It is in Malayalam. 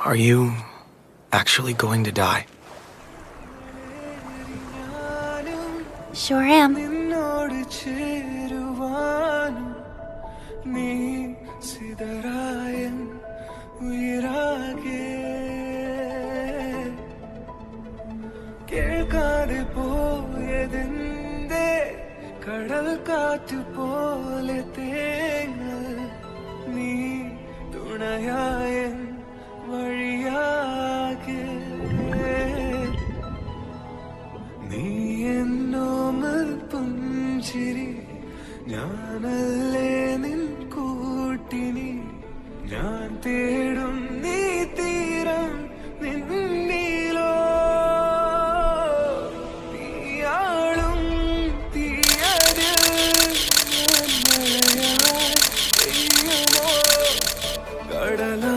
Are you actually going to die? Sure am. കടൽ കാറ്റ് പോലെ തേങ്ങൽ നീ തുണയായ വഴിയാകെ നീ എന്നോമൽ പുഞ്ചിരി ഞാനല്ലേ നിൻ കൂട്ടിനി ഞാൻ തേടും നീ തീരം നിന്നിലോ നീയാളും തീയതിൽ ഞാൻ മഴയായി പെയ്യുമോ കടലാ